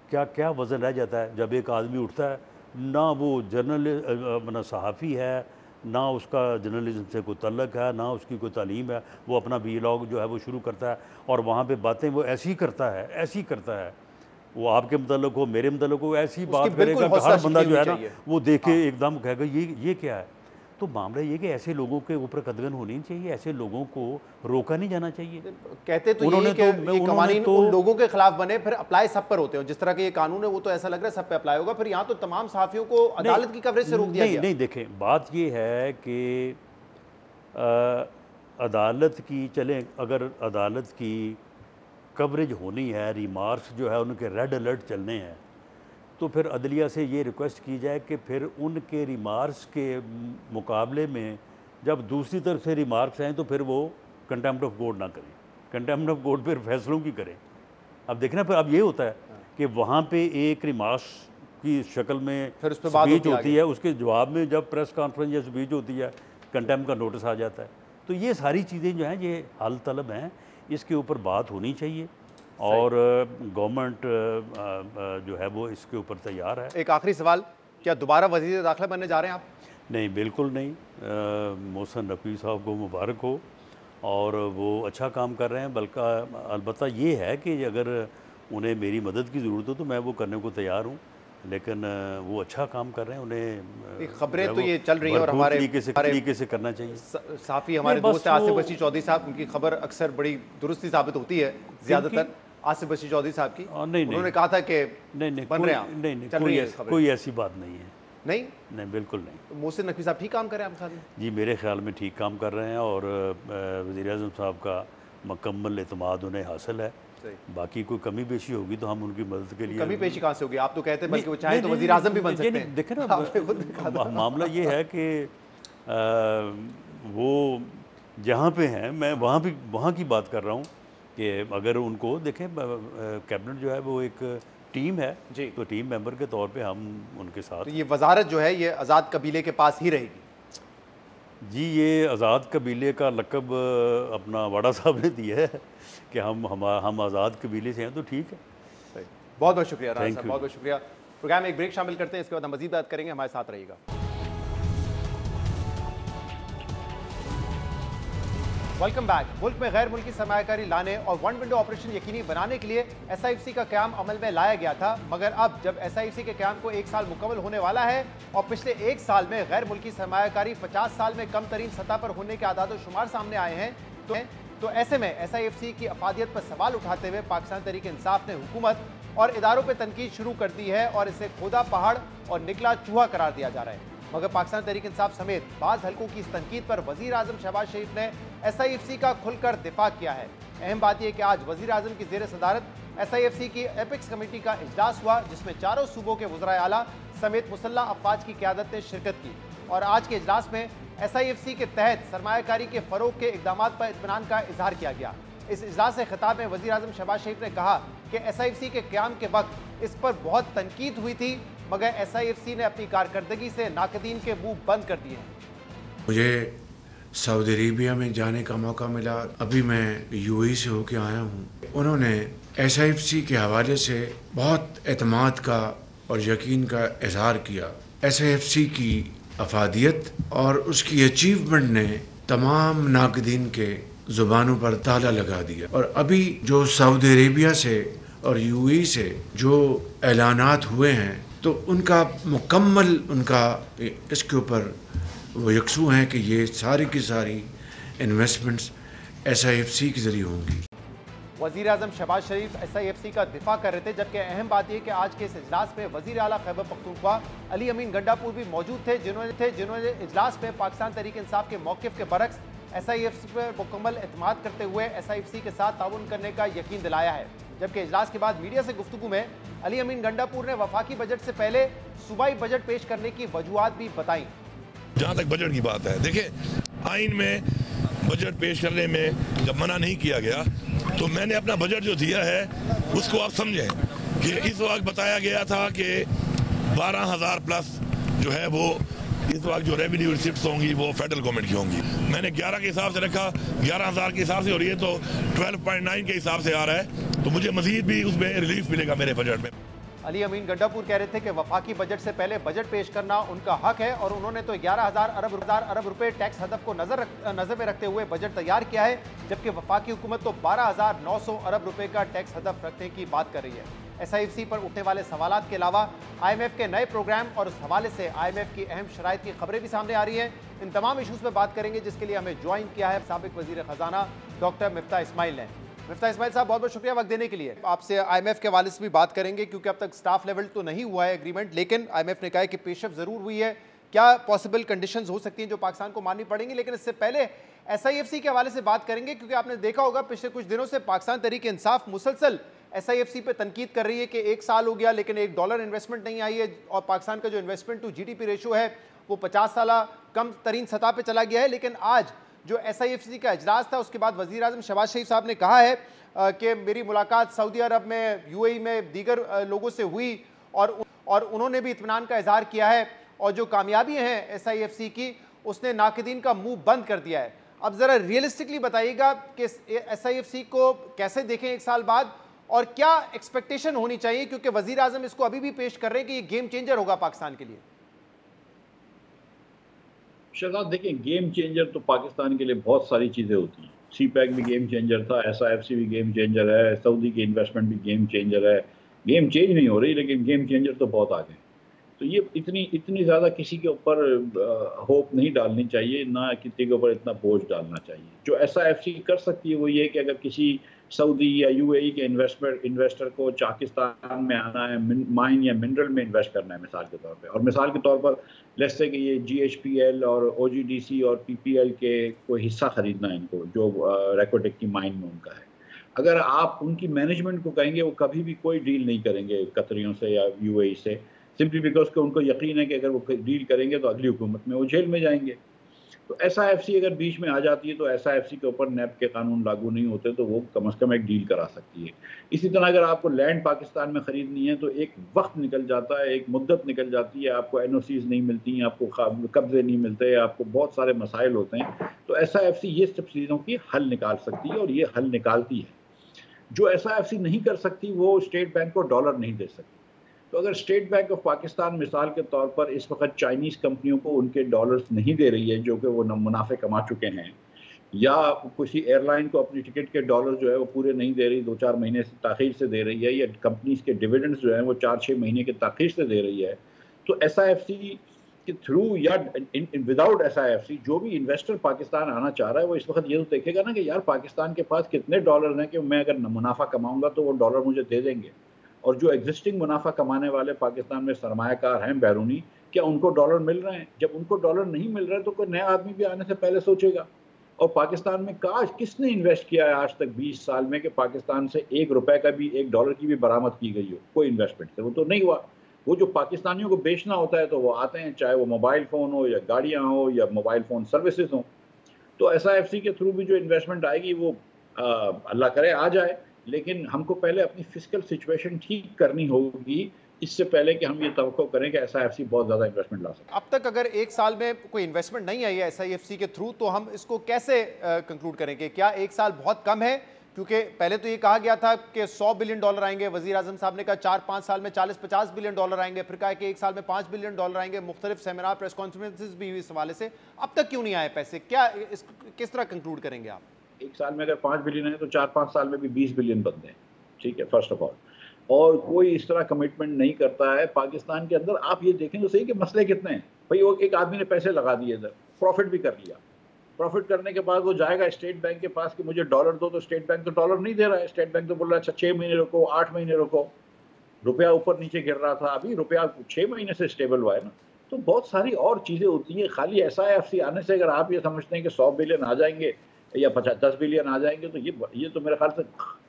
क्या क्या वज़न रह जाता है जब एक आदमी उठता है, ना वो जर्नल सहाफ़ी है, ना उसका जर्नलिज्म से कोई तल्लक है, ना उसकी कोई तालीम है, वो अपना वीलॉग जो है वो शुरू करता है और वहाँ पे बातें वो ऐसी करता है, वो आपके मतलब हो, मेरे मतलब हो, ऐसी बात करेगा कि हर बंदा जो है ना वो देख के एकदम कहेगा ये क्या है। तो मामला ये कि ऐसे लोगों के ऊपर कदगन होनी चाहिए, ऐसे लोगों को रोका नहीं जाना चाहिए। कहते तो ये कि ये कवानीन उन लोगों के खिलाफ बने, फिर अप्लाई सब पर होते हैं। जिस तरह के ये कानून है वो तो ऐसा लग रहा है सब पे अप्लाई होगा, फिर यहाँ तो तमाम सहाफ़ियों को अदालत की कवरेज से रोक दिया गया। नहीं, देखें बात ये है कि अदालत की, चलें अगर अदालत की कवरेज होनी है, रिमार्क्स जो है उनके रेड अलर्ट चलने हैं, तो फिर अदलिया से ये रिक्वेस्ट की जाए कि फिर उनके रिमार्क्स के मुकाबले में जब दूसरी तरफ से रिमार्क्स आएँ तो फिर वो कंटेम्प्ट ऑफ कोर्ट ना करें, कंटेम्प्ट ऑफ कोर्ट फिर फैसलों की करें। अब देखना फिर अब ये होता है कि वहाँ पे एक रिमार्क्स की शक्ल में स्पीच होती है, उसके जवाब में जब प्रेस कॉन्फ्रेंस या स्पीच होती है जो का नोटिस आ जाता है। तो ये सारी चीज़ें जो हैं ये हल तलब हैं, इसके ऊपर बात होनी चाहिए और गवर्नमेंट जो है वो इसके ऊपर तैयार है। एक आखिरी सवाल, क्या दोबारा वज़ीर दाखिला बनने जा रहे हैं आप? नहीं, बिल्कुल नहीं। मोहसिन नकवी साहब को मुबारक हो और वो अच्छा काम कर रहे हैं, बल्कि अलबत्ता ये है कि अगर उन्हें मेरी मदद की ज़रूरत हो तो मैं वो करने को तैयार हूँ, लेकिन वो अच्छा काम कर रहे हैं। उन्हें खबरें तो ये चल रही हैं और हमारे तरीके से करना चाहिए। साफ़ी हमारे दोस्त आसिफ बशीर चौधरी साहब, उनकी खबर अक्सर बड़ी दुरुस्ती साबित होती है, ज़्यादातर आसिफ बशीर चौधरी साहब की। उन्होंने कहा था कि बन रहे हैं, नहीं, कोई ऐसी बात नहीं है। नहीं, बिल्कुल नहीं। तो मोहसिन नकवी साहब ठीक काम कर रहे हैं आपके ख्याल में? जी, मेरे ख्याल में ठीक काम कर रहे हैं और वज़ीर-ए-आज़म साहब का मुकम्मल एतमाद उन्हें हासिल है। बाकी कोई कमी पेशी होगी तो हम उनकी मदद के लिए। कमी पेशी कहाँ से होगी? आप तो कहते हैं बल्कि वो चाहे तो वज़ीर आज़म भी बन सकते हैं। देखें ना, मामला ये है कि वो जहाँ पे हैं, मैं वहाँ की बात कर रहा हूँ कि अगर उनको देखें, कैबिनेट जो है वो एक टीम है जी, तो टीम मेंबर के तौर पे हम उनके साथ। तो ये वजारत जो है ये आज़ाद कबीले के पास ही रहेगी? जी, ये आज़ाद कबीले का लक़ब अपना वाड़ा साहब ने दिया है कि हम आज़ाद कबीले से हैं, तो ठीक है। सही, बहुत बहुत शुक्रिया राना साहब, बहुत बहुत शुक्रिया। प्रोग्राम में एक ब्रेक शामिल करते हैं, इसके बाद हम मज़ीद बात करेंगे, हमारे साथ रहिएगा। Welcome back. मुल्क में गैर मुल्की सरमायाकारी लाने और वन विंडो ऑपरेशन यकीनी बनाने के लिए SIFC का क़याम अमल में लाया गया था, मगर अब जब SIFC के क़याम को 1 साल मुकम्मल होने वाला है और पिछले 1 साल में गैर मुल्की सरमायाकारी 50 साल में कम तरीन सतह पर होने के आदाद शुमार सामने आए हैं, तो ऐसे में SIFC की अफादियत पर सवाल उठाते हुए पाकिस्तान तहरीक इंसाफ ने हुकूमत और इदारों पर तनकीद शुरू कर दी है और इसे खोदा पहाड़ और निकला चूहा करार दिया जा रहा है। मगर पाकिस्तान तहरीक इंसाफ समेत बाज़ हलकों की इस तनकीद पर वज़ीर आज़म शहबाज शरीफ ने SIFC का खुलकर दिफा किया है। अहम बात यह कि आज वज़ीर आज़म की ज़ेर सदारत SIFC की एपिक्स कमेटी का इजलास हुआ, जिसमें चारों सूबों के वज़राए आला समेत मुसल्लह अफवाज की क़यादत ने शिरकत की और आज के इजलास में SIFC के तहत सरमायाकारी के फ़रोग़ के इक़दाम पर इत्मीनान का इजहार किया गया। इस इजलास से खिताब में वज़ीर आज़म शहबाज शरीफ ने कहा कि SIFC के क़याम के वक्त इस पर बहुत तनकीद हुई थी, मगर SIFC ने अपनी कारकर्दगी से नाकदीन के मुंह बंद कर दिए हैं। मुझे सऊदी अरेबिया में जाने का मौका मिला, अभी मैं UAE से होके आया हूँ। उन्होंने SIFC के हवाले से बहुत एतमाद का और यकीन का इजहार किया। SIFC की अफादियत और उसकी अचीवमेंट ने तमाम नाकदीन के ज़ुबानों पर ताला लगा दिया और अभी जो सऊदी अरेबिया से और UAE से जो ऐलानात हुए हैं तो उनका मुकम्मल इसके ऊपर वो यकसू हैं कि ये सारी की सारी इन्वेस्टमेंट्स SIFC के ज़रिए होंगी। वज़ीर आज़म शहबाज शरीफ SIFC का दिफा कर रहे थे, जबकि अहम बात यह कि आज के इस इजलास में वज़ीर आला खैबर पख्तूनख्वा अली अमीन गंडापुर भी मौजूद थे, जिन्होंने इजलास में पाकिस्तान तहरीक इंसाफ के मौक़िफ़ के बरक्स SIFC पर मुकम्मल एतमाद करते हुए SIFC के साथ ताउन करने का यकीन दिलाया है। जबकि इजलास के बाद मीडिया से गुफ्तगू में अली अमीन गंडापुर ने वफाकी बजट से पहले सूबाई बजट पेश करने की वजूहात भी बताई। जहाँ तक बजट की बात है, देखिए आइन में बजट पेश करने में जब मना नहीं किया गया तो मैंने अपना बजट जो दिया है उसको आप समझें कि इस वक्त बताया गया था कि 12,000 प्लस जो है वो इस वक्त जो रेवेन्यू रिसिप्ट होंगी वो फेडरल गवर्नमेंट की होंगी। मैंने 11 के हिसाब से रखा, 11,000 के हिसाब से, और ये तो 12.9 के हिसाब से आ रहा है, तो मुझे मजीद भी उसमें रिलीफ मिलेगा मेरे बजट में। अली अमीन गंडापुर कह रहे थे कि वफाकी बजट से पहले बजट पेश करना उनका हक है और उन्होंने तो 11,000 अरब रुपए टैक्स हदफ को नजर में रखते हुए बजट तैयार किया है, जबकि वफाकी हुकूमत तो 12,900 अरब रुपए का टैक्स हदफ रखने की बात कर रही है। SIFC पर उठने वाले सवालात के अलावा IMF के नए प्रोग्राम और उस हवाले से IMF की अहम शराइत की खबरें भी सामने आ रही हैं। इन तमाम इशूज़ पर बात करेंगे, जिसके लिए हमें ज्वाइन किया है साबिक वजीर खजाना डॉक्टर मिफ्ता इस्माइल ने। मिफ्ता इस्माइल साहब, बहुत बहुत शुक्रिया वक्त देने के लिए। आपसे IMF के हवाले से भी बात करेंगे, क्योंकि अब तक स्टाफ लेवल तो नहीं हुआ है एग्रीमेंट, लेकिन IMF ने कहा है कि पेशरफ ज़रूर हुई है। क्या पॉसिबल कंडीशंस हो सकती हैं जो पाकिस्तान को माननी पड़ेंगी, लेकिन इससे पहले SIFC के हवाले से बात करेंगे, क्योंकि आपने देखा होगा पिछले कुछ दिनों से पाकिस्तान तहरीक इंसाफ मुसलसल SIFC पे तनकीद कर रही है कि 1 साल हो गया लेकिन $1 इन्वेस्टमेंट नहीं आई है, और पाकिस्तान का जो इन्वेस्टमेंट टू GDP रेशो है वो 50 साल कम तरीन सतह पे चला गया है। लेकिन आज जो SIFC का इजलास था, उसके बाद वज़ीर आज़म शहबाज शरीफ साहब ने कहा है कि मेरी मुलाकात सऊदी अरब में, UAE में दीगर लोगों से हुई और उन्होंने भी इत्मीनान का इजहार किया है, और जो कामयाबी हैं SIFC की उसने नाक़िदीन का मुंह बंद कर दिया है। अब ज़रा रियलिस्टिकली बताइएगा कि SIFC को कैसे देखें 1 साल बाद, और क्या एक्सपेक्टेशन होनी चाहिए, क्योंकि वज़ीर आज़म इसको अभी भी पेश कर रहे हैं कि ये गेम चेंजर होगा पाकिस्तान के लिए। शहजाद, देखिए, गेम चेंजर तो पाकिस्तान के लिए बहुत सारी चीज़ें होती हैं। CPEC भी गेम चेंजर था, SIFC भी गेम चेंजर है, सऊदी की इन्वेस्टमेंट भी गेम चेंजर है। गेम चेंज नहीं हो रही, लेकिन गेम चेंजर तो बहुत आगे। तो ये इतनी ज़्यादा किसी के ऊपर होप नहीं डालनी चाहिए, ना किसी के ऊपर इतना बोझ डालना चाहिए। जो SIFC कर सकती है वो ये कि अगर किसी सऊदी या UAE के इन्वेस्टर को पाकिस्तान में आना है, माइन या मिनरल में इन्वेस्ट करना है मिसाल के तौर पे, और मिसाल के तौर पर लेट्स से कि ये GHPL और OGDC और PPL के कोई हिस्सा खरीदना है इनको, जो रेकोटेक की माइन में उनका है। अगर आप उनकी मैनेजमेंट को कहेंगे, वो कभी भी कोई डील नहीं करेंगे कतरियों से या UAE से, सिंपली बिकॉज कि उनको यकीन है कि अगर वो डील करेंगे तो अगली हुकूमत में वो जेल में जाएंगे। तो SIFC अगर बीच में आ जाती है तो SIFC के ऊपर NAP के कानून लागू नहीं होते, तो वो कम से कम एक डील करा सकती है। इसी तरह अगर आपको लैंड पाकिस्तान में ख़रीदनी है तो एक वक्त निकल जाता है, एक मुद्दत निकल जाती है, आपको NOCs नहीं मिलती, आपको कब्जे नहीं मिलते, आपको बहुत सारे मसाइल होते हैं। तो SIFC ये सब चीज़ों की हल निकाल सकती है, और ये हल निकालती है। जो SIFC नहीं कर सकती वो स्टेट बैंक को डॉलर नहीं दे सकती। तो अगर स्टेट बैंक ऑफ पाकिस्तान मिसाल के तौर पर इस वक्त चाइनीज़ कंपनियों को उनके डॉलर्स नहीं दे रही है, जो कि वो मुनाफे कमा चुके हैं, या किसी एयरलाइन को अपनी टिकट के डॉलर जो है वो पूरे नहीं दे रही, 2-4 महीने से ताख़ीर से दे रही है, या कंपनीज़ के डिविडेंड्स जो हैं वो 4-6 महीने के ताख़ीर से दे रही है, तो SIFC के थ्रू या विदाउट SIFC जो भी इन्वेस्टर पाकिस्तान आना चाह रहा है वो इस वक्त ये तो देखेगा ना कि यार पाकिस्तान के पास कितने डॉलर हैं कि मैं अगर मुनाफा कमाऊँगा तो वो डॉलर मुझे दे देंगे। और जो एग्जिस्टिंग मुनाफा कमाने वाले पाकिस्तान में सरमायाकार हैं बैरूनी, क्या उनको डॉलर मिल रहे हैं? जब उनको डॉलर नहीं मिल रहे तो कोई नया आदमी भी आने से पहले सोचेगा। और पाकिस्तान में काश किसने इन्वेस्ट किया है आज तक 20 साल में कि पाकिस्तान से $1 का भी, $1 की भी बरामद की गई हो कोई इन्वेस्टमेंट से? वो तो नहीं हुआ। वो जो पाकिस्तानियों को बेचना होता है तो वो आते हैं, चाहे वो मोबाइल फ़ोन हो या गाड़ियाँ हो या मोबाइल फ़ोन सर्विसेज हों। तो SIFC के थ्रू भी जो इन्वेस्टमेंट आएगी वो अल्लाह करे आ जाए, लेकिन हमको पहले अपनी फिस्कल सिचुएशन ठीक करनी होगी, इससे पहले कि हम ये तवक्को करें कि SIFC बहुत ज़्यादा इन्वेस्टमेंट ला सके। अब तक अगर 1 साल में कोई इन्वेस्टमेंट नहीं आई है SIFC के थ्रू, तो हम इसको कैसे कंक्लूड करेंगे? क्या 1 साल बहुत कम है? क्योंकि पहले तो ये कहा गया था कि $100 बिलियन आएंगे, वज़ीर आज़म साहब ने कहा 4-5 साल में $40-50 बिलियन आएंगे, फिर कहा कि 1 साल में $5 बिलियन आएंगे, मुख्तलिफ सेमिनार प्रेस कॉन्फ्रेंसेस भी हुई इस हवाले से। अब तक क्यों नहीं आए पैसे? क्या किस तरह कंक्लूड करेंगे आप? 1 साल में अगर 5 बिलियन है तो 4-5 साल में भी 20 बिलियन बनते हैं, ठीक है, फर्स्ट ऑफ ऑल। और कोई इस तरह कमिटमेंट नहीं करता है पाकिस्तान के अंदर। आप ये देखें तो सही कि मसले कितने हैं भाई। वो एक आदमी ने पैसे लगा दिए इधर, प्रॉफिट भी कर लिया, प्रॉफिट करने के बाद वो जाएगा स्टेट बैंक के पास कि मुझे डॉलर दो, तो स्टेट बैंक तो डॉलर नहीं दे रहा है। स्टेट बैंक तो बोल रहा है अच्छा 6 महीने रुको, 8 महीने रुको। रुपया ऊपर नीचे गिर रहा था, अभी रुपया 6 महीने से स्टेबल हुआ है ना। तो बहुत सारी और चीज़ें होती हैं। खाली SIFC आने से अगर आप ये समझते हैं कि 100 बिलियन आ जाएंगे या 10 बिलियन आ जाएंगे, तो ये तो मेरे ख्याल से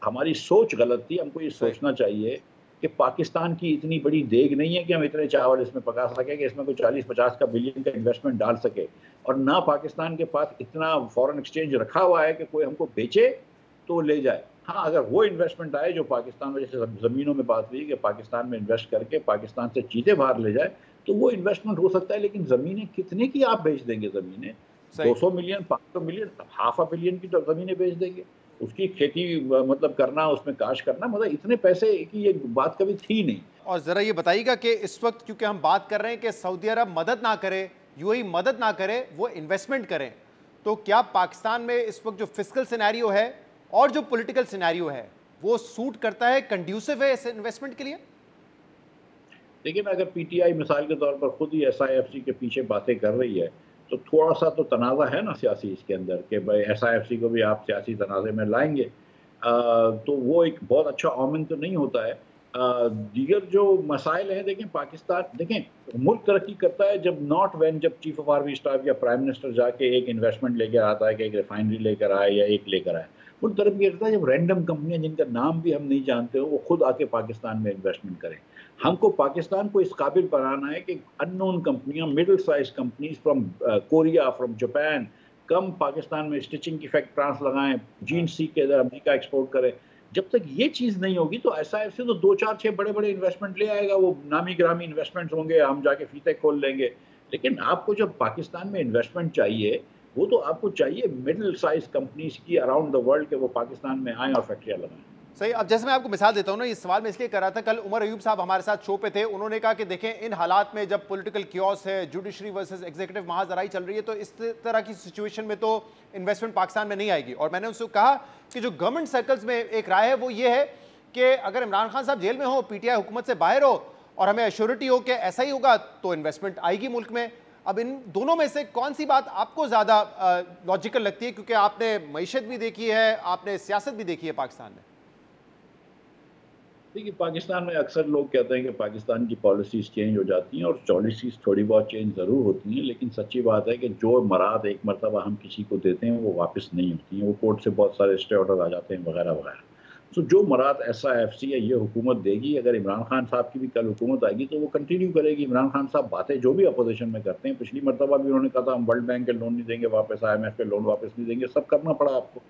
हमारी सोच गलत थी। हमको ये सोचना चाहिए कि पाकिस्तान की इतनी बड़ी देग नहीं है कि हम इतने चावल इसमें पका सकें कि इसमें कोई 40-50 का बिलियन का इन्वेस्टमेंट डाल सके। और ना पाकिस्तान के पास इतना फॉरेन एक्सचेंज रखा हुआ है कि कोई हमको बेचे तो ले जाए। हाँ, अगर वो इन्वेस्टमेंट आए जो पाकिस्तान में, जैसे ज़मीनों में बात हुई कि पाकिस्तान में इन्वेस्ट करके पाकिस्तान से चीज़ें बाहर ले जाए, तो वो इन्वेस्टमेंट हो सकता है, लेकिन ज़मीनें कितने की आप बेच देंगे? ज़मीनें 200 मिलियन, 500 मिलियन, ½ बिलियन की तो ज़मीनें बेच देंगे। उसकी खेती मतलब करना, उसमें काश करना, मतलब इतने पैसे की ये बात कभी थी नहीं। और ज़रा ये बताइएगा कि इस वक्त क्योंकि हम बात कर रहे हैं कि सऊदी अरब मदद ना करे, यूएई मदद ना करे, वो इन्वेस्टमेंट करें, तो क्या पाकिस्तान में इस वक्त जो फिस्कल सिनेरियो है और जो पॉलिटिकल सिनेरियो है वो सूट करता है, कंड्यूसिव है इस इन्वेस्टमेंट के लिए? देखिए, मैं अगर पीटीआई मिसाल के तौर पर खुद ही एसआईएफसी के पीछे बातें कर रही है, तो थोड़ा सा तो तनाज़ा है ना सियासी इसके अंदर कि भाई एसआईएफसी को भी आप सियासी तनाज़े में लाएंगे, तो वो एक बहुत अच्छा ओमेन तो नहीं होता है। दीगर जो मसाइल हैं, देखें पाकिस्तान, देखें मुल्क तरक्की करता है जब चीफ ऑफ आर्मी स्टाफ या प्राइम मिनिस्टर जाके एक इन्वेस्टमेंट लेकर आता है कि एक रिफाइनरी लेकर आए या एक लेकर आए। मुल्क तरक्की करता है जब रैंडम कंपनियां जिनका नाम भी हम नहीं जानते हो वो खुद आके पाकिस्तान में इन्वेस्टमेंट करें। हमको पाकिस्तान को इस काबिल बनाना है कि अननोन कंपनियां, middle size companies from Korea, from Japan, come Pakistan में स्टिचिंग की फैक्ट्रांस लगाएं, जीन्स सीख के इधर अमेरिका एक्सपोर्ट करें। जब तक ये चीज़ नहीं होगी तो एसआईएफ से तो 2, 4, 6 बड़े बड़े इन्वेस्टमेंट ले आएगा, वो नामी ग्रामी इन्वेस्टमेंट्स होंगे, हम जाके फीते खोल लेंगे। लेकिन आपको जब पाकिस्तान में इन्वेस्टमेंट चाहिए, वो तो आपको चाहिए मिडिल साइज कंपनीज की अराउंड द वर्ल्ड के वो पाकिस्तान में आएँ और फैक्ट्रियाँ लगाएं। सही। अब जैसे मैं आपको मिसाल देता हूँ ना, ये सवाल मैं इसलिए कर रहा था, कल उमर अयूब साहब हमारे साथ शो पे थे, उन्होंने कहा कि देखें इन हालात में जब पॉलिटिकल क्योस है, जुडिशरी वर्सेस एग्जीक्यूटिव महाजराई चल रही है, तो इस तरह की सिचुएशन में तो इन्वेस्टमेंट पाकिस्तान में नहीं आएगी। और मैंने उनसे कहा कि जो गवर्नमेंट सर्कल्स में एक राय है वो ये है कि अगर इमरान खान साहब जेल में हो, पीटीआई हुकूमत से बाहर हो और हमें एश्योरिटी हो कि ऐसा ही होगा तो इन्वेस्टमेंट आएगी मुल्क में। अब इन दोनों में से कौन सी बात आपको ज़्यादा लॉजिकल लगती है, क्योंकि आपने मईशत भी देखी है, आपने सियासत भी देखी है पाकिस्तान में? देखिए, पाकिस्तान में अक्सर लोग कहते हैं कि पाकिस्तान की पॉलिसीज़ चेंज हो जाती हैं, और पॉलिसीज़ थोड़ी बहुत चेंज ज़रूर होती हैं, लेकिन सच्ची बात है कि जो मराद एक मरतबा हम किसी को देते हैं वो वापस नहीं होती हैं, वो कोर्ट से बहुत सारे स्टे ऑर्डर आ जाते हैं वगैरह वगैरह। तो जो मराद एसआईएफसी या ये हुकूमत देगी, अगर इमरान खान साहब की भी कल हुकूमत आएगी तो वो कंटिन्यू करेगी। इमरान खान साहब बातें जो भी अपोजिशन में करते हैं, पिछली मरतबा भी उन्होंने कहा था हम वर्ल्ड बैंक के लोन नहीं देंगे वापस, IMF के लोन वापस नहीं देंगे, सब करना पड़ा आपको।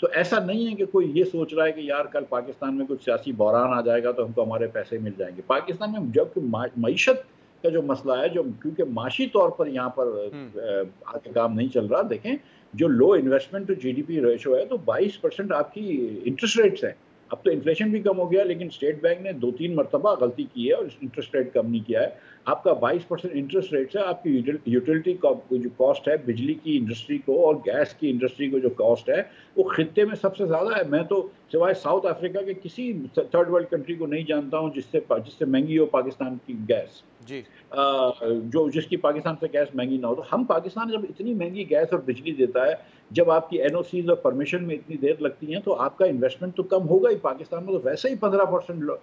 तो ऐसा नहीं है कि कोई ये सोच रहा है कि यार कल पाकिस्तान में कुछ सियासी बहरान आ जाएगा तो हमको हमारे पैसे मिल जाएंगे। पाकिस्तान में जब मईशत का जो मसला है, जो क्योंकि माशी तौर पर यहाँ पर आगे काम नहीं चल रहा, देखें जो लो इन्वेस्टमेंट टू GDP रेशो है तो 22% आपकी इंटरेस्ट रेट्स है। अब तो इन्फ्लेशन भी कम हो गया, लेकिन स्टेट बैंक ने 2-3 मरतबा गलती की है और इंटरेस्ट रेट कम नहीं किया है। आपका 22% इंटरेस्ट रेट है, आपकी यूटिलिटी जो कॉस्ट है, बिजली की इंडस्ट्री को और गैस की इंडस्ट्री को जो कॉस्ट है वो खित्ते में सबसे ज़्यादा है। मैं तो सिवाय साउथ अफ्रीका के किसी थर्ड वर्ल्ड कंट्री को नहीं जानता हूँ जिससे महंगी हो पाकिस्तान की गैस जी, जिसकी पाकिस्तान से गैस महंगी ना हो। तो हम पाकिस्तान जब इतनी महंगी गैस और बिजली देता है, जब आपकी NOCs और परमिशन में इतनी देर लगती हैं, तो आपका इन्वेस्टमेंट तो कम होगा ही। पाकिस्तान में तो वैसे ही 15%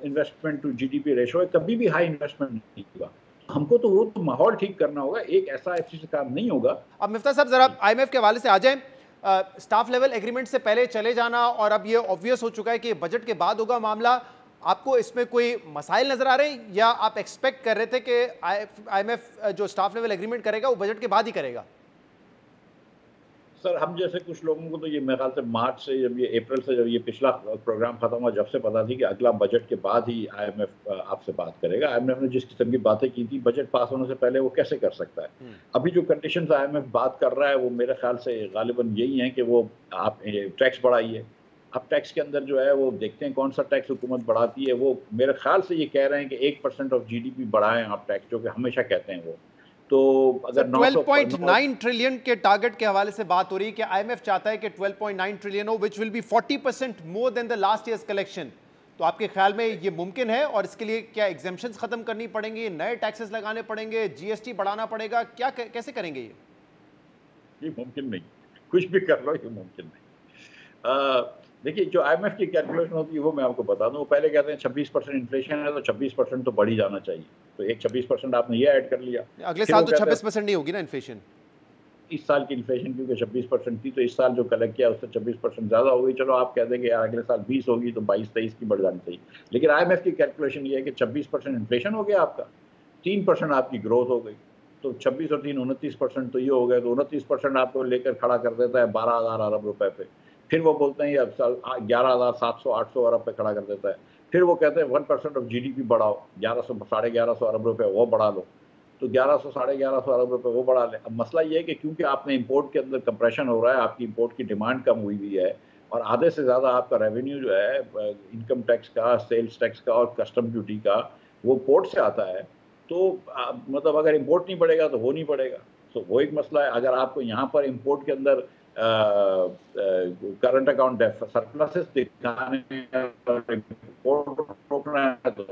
इन्वेस्टमेंट टू GDP रेशो है, कभी भी हाई इन्वेस्टमेंट नहीं होगा। हमको तो वो तो माहौल ठीक करना होगा, एक SIFC से काम नहीं होगा। अब मिफ्ता साहब जरा IMF के हवाले से आ जाएं। स्टाफ लेवल एग्रीमेंट से पहले चले जाना, और अब ये ऑब्वियस हो चुका है कि बजट के बाद होगा मामला, आपको इसमें कोई मसाइल नजर आ रहे हैं या आप एक्सपेक्ट कर रहे थे कि IMF जो स्टाफ लेवल एग्रीमेंट करेगा वो बजट के बाद ही करेगा? सर, हम जैसे कुछ लोगों को तो ये मेरे ख्याल से मार्च से, जब ये अप्रैल से जब ये पिछला प्रोग्राम खत्म हुआ, जब से पता थी कि अगला बजट के बाद ही IMF आपसे बात करेगा। IMF ने जिस किस्म की बातें की थी बजट पास होने से पहले, वो कैसे कर सकता है? अभी जो कंडीशंस IMF बात कर रहा है वो मेरे ख्याल से गालिबन यही है कि वो आप टैक्स बढ़ाइए। अब टैक्स के अंदर जो है वो देखते हैं कौन सा टैक्स हुकूमत बढ़ाती है। वो मेरे ख्याल से ये कह रहे हैं कि 1% ऑफ GDP बढ़ाएं आप टैक्स, जो कि हमेशा कहते हैं वो। तो अगर 12.9 ट्रिलियन के टारगेट के हवाले से बात हो रही है कि IMF चाहता है कि 12.9 ट्रिलियन हो, which will be 40% more than the last years collection. तो आपके ख्याल में ये मुमकिन है? और इसके लिए क्या एग्जेम्पशंस खत्म करनी पड़ेंगी, नए टैक्सेस लगाने पड़ेंगे, GST बढ़ाना पड़ेगा, क्या कैसे करेंगे ये मुमकिन नहीं, कुछ भी कर लो ये मुमकिन नहीं। देखिए, जो IMF की कैलकुलेशन होती है वो मैं आपको बता दूं। वो पहले कहते हैं 26% इन्फ्लेशन है तो 26% तो बढ़ ही जाना चाहिए, तो एक 26% आपने ये ऐड कर लिया। अगले साल तो 26% नहीं होगी ना इन्फ्लेशन? इस साल की इन्फ्लेशन क्योंकि 26% थी, तो इस साल जो कलेक्ट किया उससे 26% ज़्यादा हो गई। चलो आप कह देंगे यार अगले साल 20 होगी तो 22-23 की बढ़ जानी चाहिए, लेकिन IMF की कैलकुलेशन ये है कि 26% इन्फ्लेशन हो गया आपका, 3% आपकी ग्रोथ हो गई, तो 26 और 3 29% तो ये हो गया। तो 29% आपको लेकर खड़ा कर देता है 12,000 अरब रुपए पे। फिर वो बोलते हैं अब 11,700-800 अरब पे खड़ा कर देता है। फिर वो कहते हैं 1% ऑफ GDP बढ़ाओ, 1100-1150 अरब रुपए वो बढ़ा लो, तो 1100-1150 अरब रुपए वो बढ़ा लें। अब मसला ये है कि क्योंकि आपने इंपोर्ट के अंदर कंप्रेशन हो रहा है, आपकी इंपोर्ट की डिमांड कम हुई हुई है और आधे से ज़्यादा आपका रेवेन्यू जो है इनकम टैक्स का, सेल्स टैक्स का और कस्टम ड्यूटी का वो पोर्ट से आता है, तो मतलब अगर इंपोर्ट नहीं बढ़ेगा तो वो नहीं बढ़ेगा। तो वो एक मसला है। अगर आपको यहाँ पर इंपोर्ट के अंदर करंट अकाउंट सरप्लसेस दिखाने रोकना है तो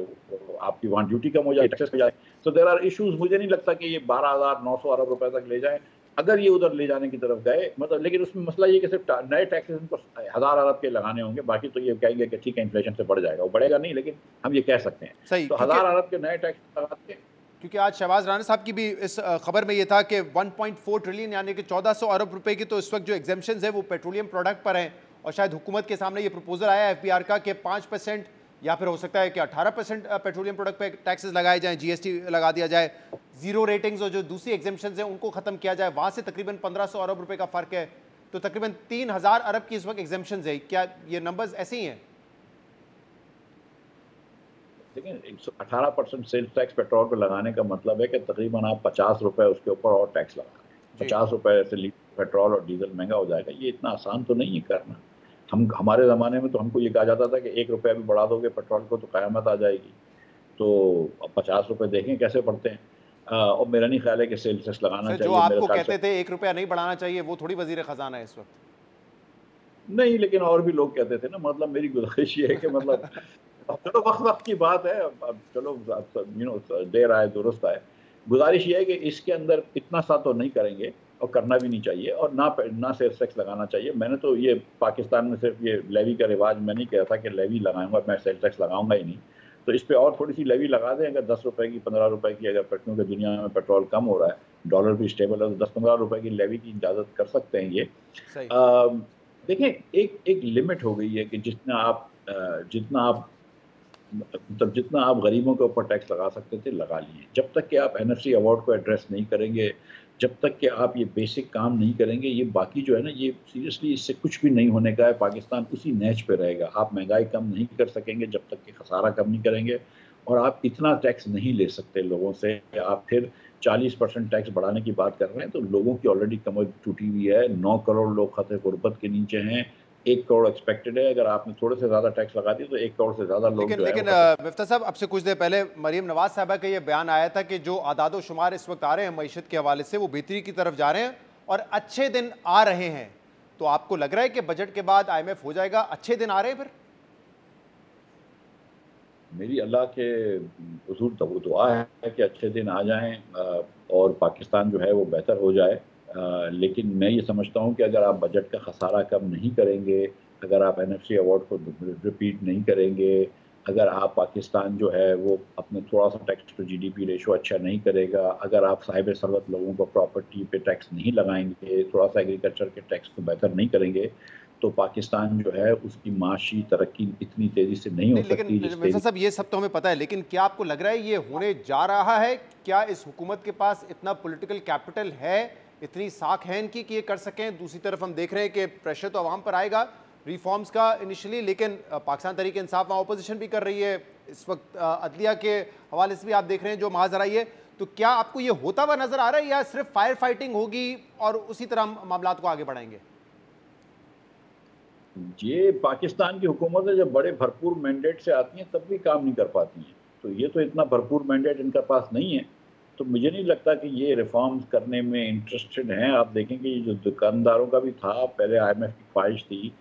आपकी वहाँ ड्यूटी कम हो जाए, टैक्सेस हो जाए। So there are issues. मुझे नहीं लगता कि ये 12,900 अरब रुपए तक ले जाए, अगर ये उधर ले जाने की तरफ गए, मतलब। लेकिन उसमें मसला ये कि सिर्फ नए टैक्सेस इनको 1000 अरब के लगाने होंगे, बाकी तो ये कहेंगे कि ठीक है इन्फ्लेशन से बढ़ जाएगा, वो बढ़ेगा नहीं, लेकिन हम ये कह सकते हैं। सही, तो 1000 अरब के नए टैक्स लगाते, क्योंकि आज शहबाज राना साहब की भी इस खबर में ये था कि 1.4 ट्रिलियन यानी कि 1400 अरब रुपए की तो इस वक्त जो एग्जेम्पशंस है वो पेट्रोलियम प्रोडक्ट पर हैं, और शायद हुकूमत के सामने ये प्रपोजल आया FBR का कि 5% या फिर हो सकता है कि 18% पेट्रोलियम प्रोडक्ट पे टैक्सेस लगाए जाएं, GST लगा दिया जाए, जीरो रेटिंग्स और जो दूसरी एग्जेम्पशंस हैं उनको खत्म किया जाए, वहाँ से तकरीबन 1500 अरब रुपए का फ़र्क है, तो तकरीबन 3000 अरब की इस वक्त एग्जेम्पशंस है। क्या ये नंबर्स ऐसे ही हैं? लेकिन 18% सेल्स टैक्स पेट्रोल पर लगाने का मतलब है कि तकरीबन आप 50 रुपए उसके ऊपर और टैक्स लगा रहे हैं। 50 रुपए से लीटर पेट्रोल और डीजल महंगा हो जाएगा। ये इतना आसान तो नहीं है करना। हमारे ज़माने में तो हमको ये कहा जाता था कि 1 रुपया भी बढ़ा दोगे पेट्रोल को तो क़यामत आ जाएगी। तो अब 50 रुपए देखें कैसे बढ़ते हैं। और मेरा नहीं ख्याल है कि सेल्स टैक्स लगाना चाहिए। जो आपको कहते थे 1 रुपया नहीं बढ़ाना चाहिए, वो थोड़ी वजीर ख़जाना है इस वक्त। नहीं, लेकिन और भी लोग कहते थे ना। मतलब मेरी गुजारिश ये है कि मतलब चलो वक्त की बात है, अब चलो देर आए दुरुस्त आए। गुजारिश ये है कि इसके अंदर इतना सा तो नहीं करेंगे और करना भी नहीं चाहिए, और ना सेल्स टैक्स लगाना चाहिए। मैंने तो ये पाकिस्तान में सिर्फ ये लेवी का रिवाज मैं नहीं कहा था कि लेवी लगाऊंगा, मैं सेल्स टैक्स लगाऊंगा ही नहीं। तो इस पर और थोड़ी सी लेवी लगा दें, अगर 10 रुपए की 15 रुपए की, अगर क्योंकि दुनिया में पेट्रोल कम हो रहा है, डॉलर भी स्टेबल है, तो 10-15 रुपए की लेवी की इजाज़त कर सकते हैं ये। देखें, एक लिमिट हो गई है कि जितना आप गरीबों के ऊपर टैक्स लगा सकते थे लगा लिए। जब तक कि आप NFC अवार्ड को एड्रेस नहीं करेंगे, जब तक कि आप ये बेसिक काम नहीं करेंगे, ये बाकी जो है ना, ये सीरियसली इससे कुछ भी नहीं होने का है। पाकिस्तान उसी नैच पे रहेगा। आप महंगाई कम नहीं कर सकेंगे जब तक कि खसारा कम नहीं करेंगे, और आप इतना टैक्स नहीं ले सकते लोगों से। आप फिर 40% टैक्स बढ़ाने की बात कर रहे हैं, तो लोगों की ऑलरेडी कमर टूटी हुई है। 9 करोड़ लोग खतरे गुर्बत के नीचे हैं। 1 करोड़ एक्सपेक्टेड है। अगर आपने थोड़े से ज़्यादा टैक्स लगा दिए तो 1 करोड़ से ज़्यादा लोग। लेकिन मिफ्ता साहब, अब से कुछ देर पहले मरीम नवाज साहबा का ये बयान आया था कि जो आदादो शुमार इस वक्त आ रहे हैं मईशत के हवाले से, वो बेहतरी की तरफ जा रहे हैं और अच्छे दिन आ रहे हैं। तो आपको लग रहा है कि बजट के बाद IMF हो जाएगा, अच्छे दिन आ रहे हैं? फिर मेरी अल्लाह के हुजूर दुआ है कि अच्छे दिन आ जाएं और पाकिस्तान जो है वो बेहतर हो जाए। लेकिन मैं ये समझता हूँ कि अगर आप बजट का खसारा कम नहीं करेंगे, अगर आप NFC अवार्ड को रिपीट नहीं करेंगे, अगर आप पाकिस्तान जो है वो अपने थोड़ा सा टैक्स टू GDP रेशो अच्छा नहीं करेगा, अगर आप साहिब सरवत लोगों को प्रॉपर्टी पे टैक्स नहीं लगाएंगे, थोड़ा सा एग्रीकल्चर के टैक्स को बेहतर नहीं करेंगे, तो पाकिस्तान जो है उसकी माशी तरक्की इतनी तेज़ी से नहीं हो सकती। लेकिन साहब, ये सब तो हमें पता है, लेकिन क्या आपको लग रहा है ये होने जा रहा है? क्या इस हुकूमत के पास इतना पॉलिटिकल कैपिटल है, इतनी साख है इनकी कि ये कर सकें? दूसरी तरफ हम देख रहे हैं कि प्रेशर तो आवाम पर आएगा रिफॉर्म्स का इनिशियली, लेकिन पाकिस्तान तहरीक इंसाफ वहाँ अपोजिशन भी कर रही है। इस वक्त अदलिया के हवाले से भी आप देख रहे हैं जो महाजर आई है। तो क्या आपको ये होता हुआ नजर आ रहा है या सिर्फ फायर फाइटिंग होगी और उसी तरह मामला को आगे बढ़ाएंगे? ये पाकिस्तान की हुकूमत है, जब बड़े भरपूर मैंडेट से आती हैं तब भी काम नहीं कर पाती हैं। तो ये तो इतना भरपूर मैंडेट इनका पास नहीं है, तो मुझे नहीं लगता कि ये रिफॉर्म्स करने में इंटरेस्टेड हैं। आप देखेंगे ये जो दुकानदारों का भी था, पहले IMF की ख्वाहिश थी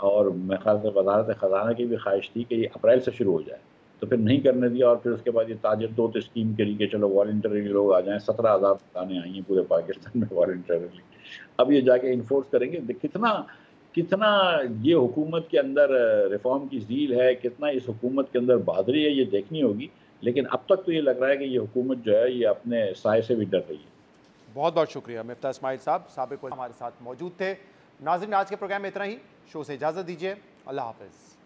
और मेरे ख्याल से वज़ारत ख़ज़ाना की भी ख्वाहिश थी कि ये अप्रैल से शुरू हो जाए, तो फिर नहीं करने दिया। और फिर उसके बाद ये ताजिर दोस्त स्कीम के लिए चलो वॉलंटरी लोग आ जाएँ। 17,000 दुकानें आई हैं पूरे पाकिस्तान में वॉलंटरीली। अब ये जाके इन्फोर्स करेंगे। कितना ये हुकूमत के अंदर रिफॉर्म की ज़ील है, कितना इस हुकूमत के अंदर बहादुरी है, ये देखनी होगी। लेकिन अब तक तो ये लग रहा है कि ये हुकूमत जो है ये अपने साए से भी डर रही है। बहुत बहुत शुक्रिया मिफ्ता इस्माइल साहब, साबिक हमारे साथ मौजूद थे। नाज़रीन, आज के प्रोग्राम में इतना ही। शो से इजाज़त दीजिए। अल्लाह हाफ़िज़।